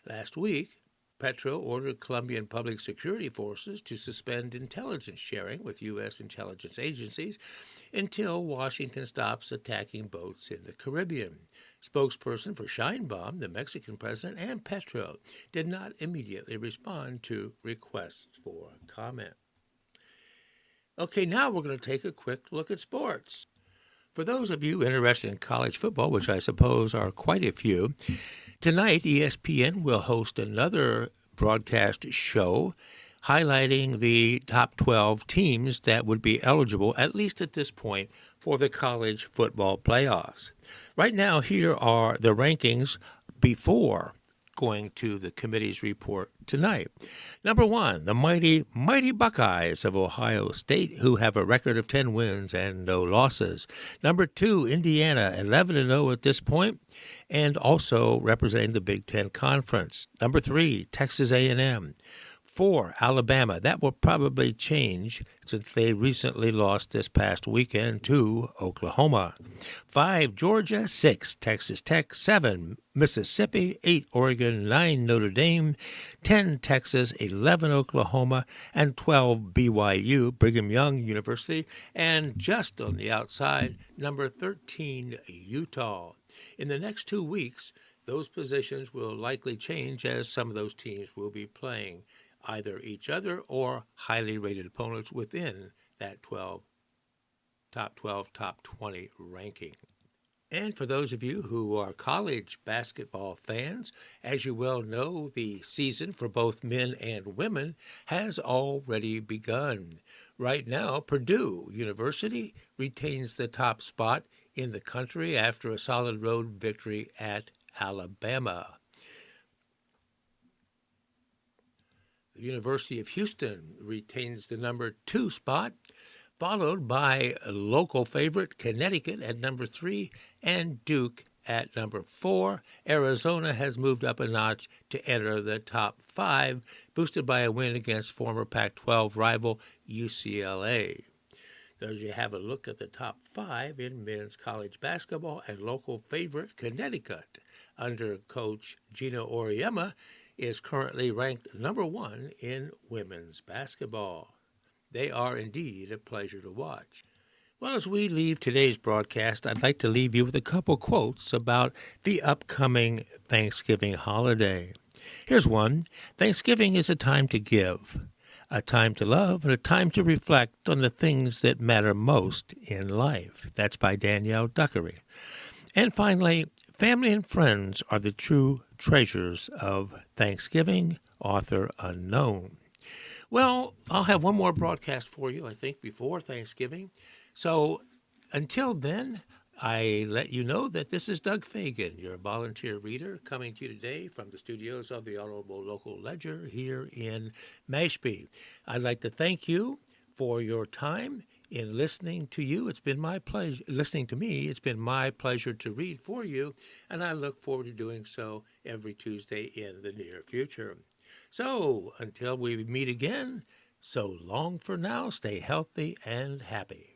Last week, Petro ordered Colombian public security forces to suspend intelligence sharing with U.S. intelligence agencies until Washington stops attacking boats in the Caribbean. Spokesperson for Sheinbaum, the Mexican president, and Petro did not immediately respond to requests for comment. Okay, now we're going to take a quick look at sports. For those of you interested in college football, which I suppose are quite a few, tonight ESPN will host another broadcast show highlighting the top 12 teams that would be eligible, at least at this point, for the college football playoffs. Right now, here are the rankings before going to the committee's report tonight. Number 1, the mighty Buckeyes of Ohio State, who have a record of 10 wins and no losses. Number 2, Indiana, 11-0 at this point, and also representing the Big Ten Conference. Number 3, Texas A&M. 4, Alabama. That will probably change since they recently lost this past weekend to Oklahoma. 5, Georgia. 6, Texas Tech. 7, Mississippi. 8, Oregon. 9, Notre Dame. 10, Texas. 11, Oklahoma. And 12, BYU, Brigham Young University. And just on the outside, number 13, Utah. In the next 2 weeks, those positions will likely change as some of those teams will be playing either each other or highly rated opponents within that top 12, top 20 ranking. And for those of you who are college basketball fans, as you well know, the season for both men and women has already begun. Right now, Purdue University retains the top spot in the country after a solid road victory at Alabama. The University of Houston retains the number 2 spot, followed by a local favorite, Connecticut, at number 3, and Duke at number 4. Arizona has moved up a notch to enter the top 5, boosted by a win against former Pac-12 rival UCLA. There you have a look at the top 5 in men's college basketball, and local favorite Connecticut, under coach Gino Auriemma, is currently ranked number 1 in women's basketball. They are indeed a pleasure to watch. Well, as we leave today's broadcast, I'd like to leave you with a couple quotes about the upcoming Thanksgiving holiday. Here's one. Thanksgiving is a time to give, a time to love, and a time to reflect on the things that matter most in life. That's by Danielle Duckery. And finally, family and friends are the true treasures of Thanksgiving, author unknown. Well, I'll have one more broadcast for you, I think, before Thanksgiving. So until then, I let you know that this is Doug Fagan, your volunteer reader, coming to you today from the studios of the Audible Local Ledger here in Mashpee. I'd like to thank you for your time in listening to you. It's been my pleasure, listening to me, it's been my pleasure to read for you, and I look forward to doing so every Tuesday in the near future. So, until we meet again, so long for now, stay healthy and happy.